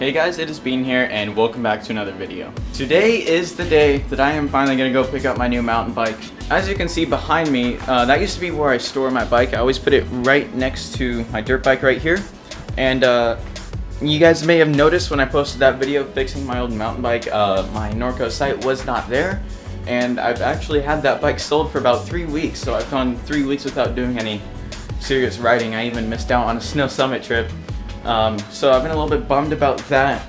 Hey guys, it is Bean here and welcome back to another video. Today is the day that I am finally going to go pick up my new mountain bike. As you can see behind me, that used to be where I store my bike. I always put it right next to my dirt bike right here. And you guys may have noticed when I posted that video fixing my old mountain bike, my Norco site was not there. And I've actually had that bike sold for about 3 weeks. So I've gone 3 weeks without doing any serious riding. I even missed out on a snow summit trip. So I've been a little bit bummed about that.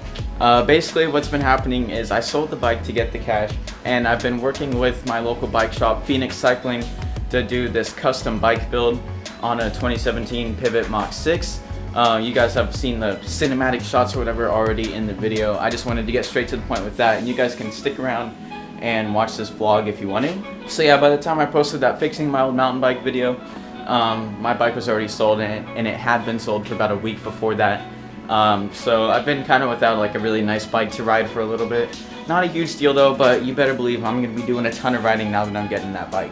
Basically what's been happening is I sold the bike to get the cash, and I've been working with my local bike shop, Fenix Cycling, to do this custom bike build on a 2017 Pivot Mach 6. You guys have seen the cinematic shots or whatever already in the video. I just wanted to get straight to the point with that, and you guys can stick around and watch this vlog if you want to. So yeah, by the time I posted that fixing my old mountain bike video, my bike was already sold, and it had been sold for about a week before that. So I've been kind of without like a really nice bike to ride for a little bit. Not a huge deal though, but you better believe I'm going to be doing a ton of riding now that I'm getting that bike.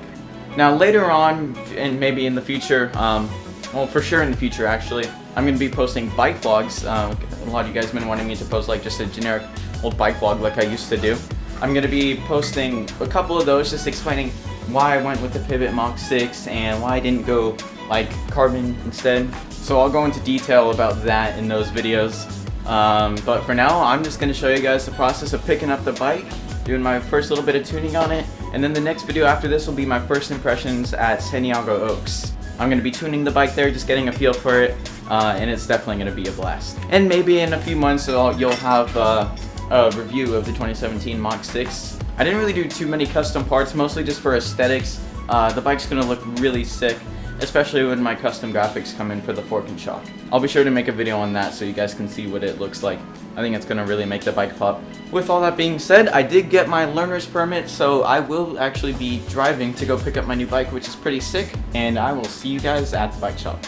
Now later on, and maybe in the future, well for sure in the future actually, I'm going to be posting bike vlogs. A lot of you guys have been wanting me to post like just a generic old bike vlog like I used to do. I'm going to be posting a couple of those just explaining why I went with the Pivot Mach 6 and why I didn't go like carbon instead. So I'll go into detail about that in those videos. But for now, I'm just going to show you guys the process of picking up the bike, doing my first little bit of tuning on it, and then the next video after this will be my first impressions at San Diego Oaks. I'm going to be tuning the bike there, just getting a feel for it, and it's definitely going to be a blast. And maybe in a few months you'll have a review of the 2017 Mach 6. I didn't really do too many custom parts, mostly just for aesthetics. The bike's gonna look really sick, especially when my custom graphics come in for the fork and shock. I'll be sure to make a video on that so you guys can see what it looks like. I think it's gonna really make the bike pop. With all that being said, I did get my learner's permit, so I will actually be driving to go pick up my new bike, which is pretty sick, and I will see you guys at the bike shop.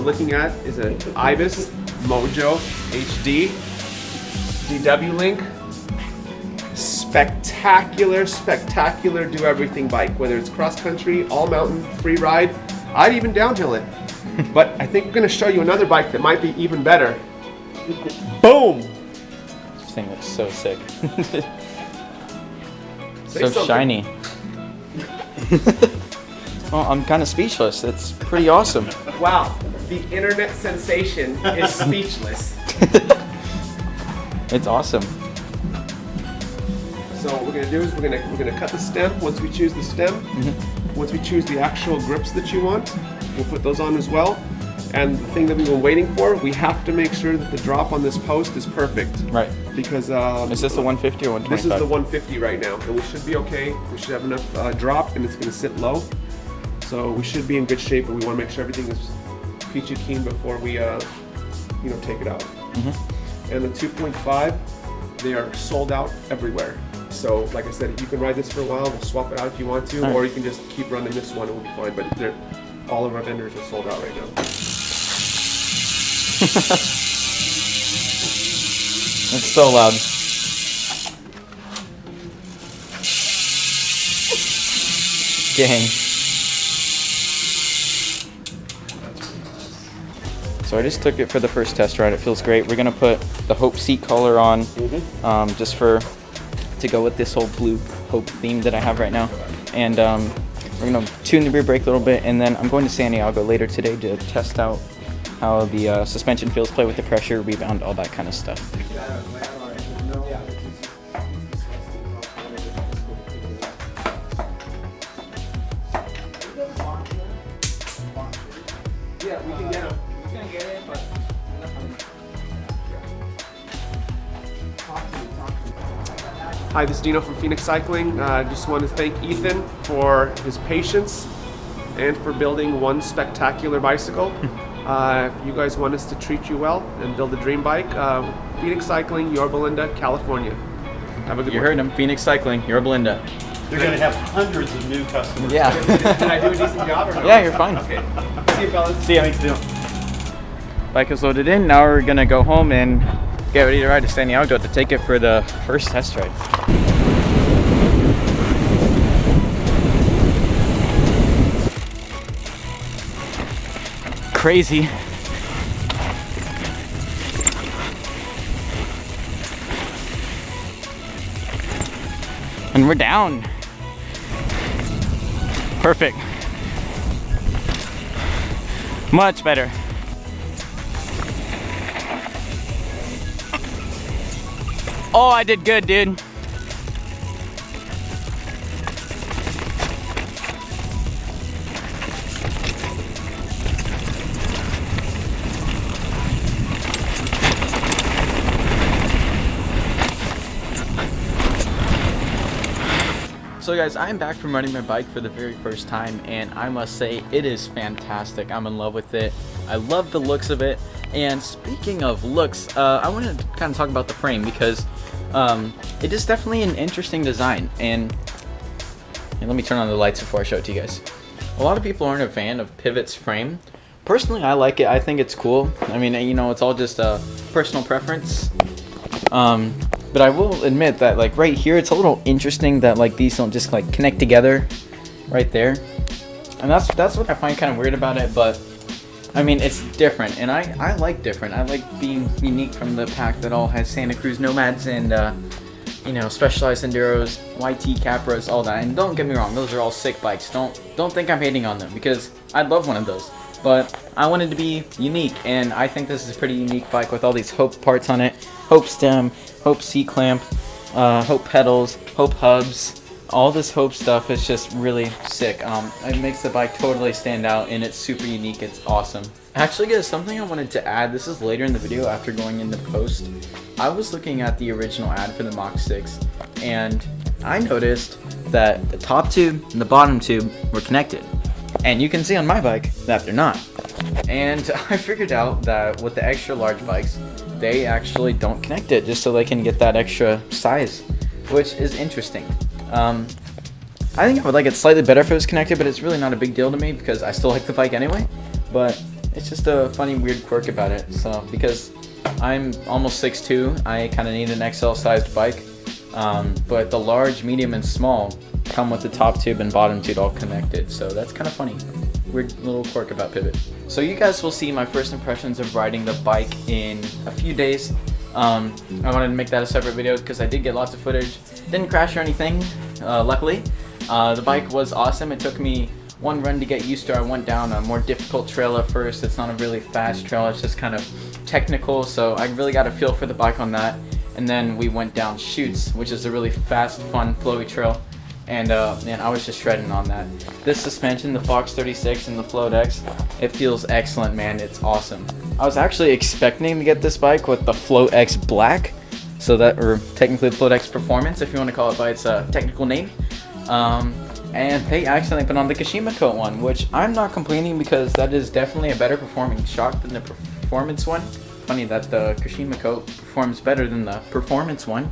Looking at is an Ibis Mojo HD DW Link. Spectacular do everything bike, whether it's cross country, all mountain, free ride, I'd even downhill it. But I think we're going to show you another bike that might be even better. Boom! This thing looks so sick. So something. Shiny. Well, I'm kind of speechless. It's pretty awesome. Wow. The internet sensation is speechless. It's awesome. So what we're gonna do is we're gonna cut the stem. Once we choose the stem, once we choose the actual grips that you want, we'll put those on as well. And the thing that we've been waiting for, we have to make sure that the drop on this post is perfect. Right. Because is this the 150 or 125? This is the 150 right now, and we should be okay. We should have enough drop, and it's gonna sit low. So we should be in good shape, and we want to make sure everything is peachy keen before we take it out. And the 2.5, they are sold out everywhere. So like I said, you can ride this for a while, we'll swap it out if you want to, or you can just keep running this one and we'll be fine. But all of our vendors are sold out right now. It's so loud. Dang. So I just took it for the first test ride. It feels great. We're gonna put the Hope seat collar on, just to go with this whole blue Hope theme that I have right now. And we're gonna tune the rear brake a little bit, and then I'm going to San Diego later today to test out how the suspension feels, play with the pressure, rebound, all that kind of stuff. Yeah, we can get them. Hi, this is Dino from Fenix Cycling. I just want to thank Ethan for his patience and for building one spectacular bicycle. If you guys want us to treat you well and build a dream bike, Fenix Cycling, Yorba, California. Have a good one. You heard him, Fenix Cycling, Yorba. They're going to have hundreds of new customers. Yeah. Did I do a decent job or no? Yeah, you're fine. Okay. See you, fellas. See ya. Bike is loaded in. Now we're gonna go home and get ready to ride to Santiago to take it for the first test ride. Crazy. And we're down. Perfect. Much better. Oh, I did good, dude. So guys, I'm back from running my bike for the very first time, and I must say it is fantastic. I'm in love with it. I love the looks of it. And speaking of looks, I want to kind of talk about the frame because it is definitely an interesting design. And let me turn on the lights before I show it to you guys. A lot of people aren't a fan of Pivot's frame. Personally, I like it. I think it's cool. I mean, you know, it's all just a personal preference. But I will admit that like right here, it's a little interesting that like these don't just like connect together right there. And that's what I find kind of weird about it. But I mean, it's different, and I like different. I like being unique from the pack that all has Santa Cruz Nomads and you know, Specialized Enduros, YT Capras, all that. And don't get me wrong, those are all sick bikes. Don't think I'm hating on them because I'd love one of those. But I wanted to be unique, and I think this is a pretty unique bike with all these Hope parts on it. Hope stem, Hope C-clamp, Hope pedals, Hope hubs. All this Hope stuff is just really sick. It makes the bike totally stand out, and it's super unique. It's awesome. Actually, guys, something I wanted to add. This is later in the video after going into post. I was looking at the original ad for the Mach 6, and I noticed that the top tube and the bottom tube were connected. And you can see on my bike that they're not. And I figured out that with the extra large bikes, they actually don't connect it just so they can get that extra size, which is interesting. I think I would like it slightly better if it was connected, but it's really not a big deal to me because I still like the bike anyway. But it's just a funny, weird quirk about it. So because I'm almost 6'2", I kind of need an XL sized bike. But the large, medium, and small come with the top tube and bottom tube all connected. So that's kind of funny. Weird little quirk about Pivot. So you guys will see my first impressions of riding the bike in a few days. I wanted to make that a separate video because I did get lots of footage. Didn't crash or anything, luckily. The bike was awesome. It took me one run to get used to. I went down a more difficult trail at first. It's not a really fast trail, it's just kind of technical, so I really got a feel for the bike on that. And then we went down Chutes, which is a really fast, fun, flowy trail. And I was just shredding on that. This suspension, the Fox 36 and the Float X, it feels excellent, man. It's awesome. I was actually expecting to get this bike with the Float X Black, so that, or technically the Float X Performance, if you want to call it by its technical name. And they accidentally put on the Kashima coat one, which I'm not complaining because that is definitely a better performing shock than the Performance one. Funny that the Kashima coat performs better than the Performance one.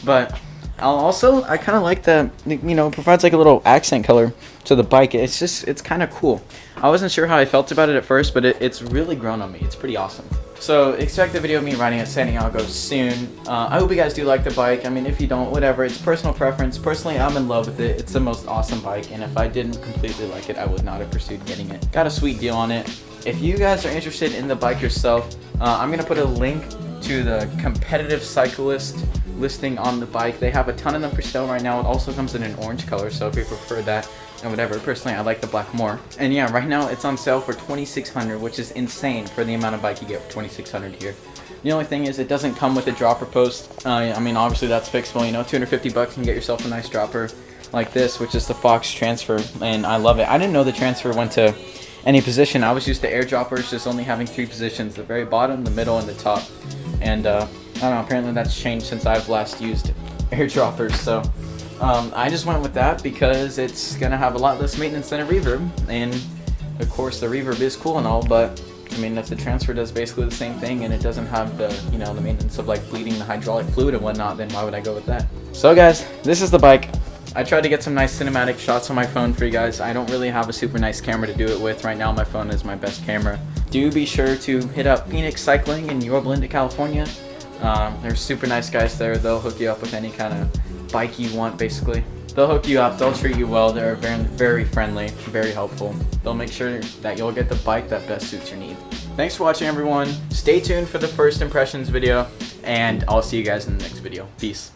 But I kind of like that, you know, it provides like a little accent color to the bike. It's kind of cool. I wasn't sure how I felt about it at first, but it's really grown on me. It's pretty awesome. So expect the video of me riding at Santiago soon. I hope you guys do like the bike. I mean, if you don't, whatever. It's personal preference. Personally, I'm in love with it. It's the most awesome bike, and if I didn't completely like it, I would not have pursued getting it. Got a sweet deal on it. If you guys are interested in the bike yourself, I'm going to put a link to the Competitive Cyclist listing on the bike. They have a ton of them for sale right now. It also comes in an orange color, so if you prefer that and whatever. Personally, I like the black more. And yeah, right now it's on sale for $2,600, which is insane for the amount of bike you get for $2,600 here. The only thing is it doesn't come with a dropper post. I mean, obviously that's fixable, you know, $250 and get yourself a nice dropper like this, which is the Fox Transfer, and I love it. I didn't know the Transfer went to any position. I was used to air droppers just only having 3 positions, the very bottom, the middle, and the top. And I don't know, apparently that's changed since I've last used air droppers. So I just went with that because it's gonna have a lot less maintenance than a reverb, and of course the reverb is cool and all, but I mean, if the Transfer does basically the same thing and it doesn't have the, you know, the maintenance of like bleeding the hydraulic fluid and whatnot, then why would I go with that? So guys, this is the bike. I tried to get some nice cinematic shots on my phone for you guys. I don't really have a super nice camera to do it with. Right now my phone is my best camera. Do be sure to hit up Phoenix Cycling in Yorba, California They're super nice guys there. They'll hook you up with any kind of bike you want, basically. They'll hook you up, they'll treat you well, they're very, very friendly, very helpful. They'll make sure that you'll get the bike that best suits your needs. Thanks for watching, everyone. Stay tuned for the first impressions video, and I'll see you guys in the next video. Peace.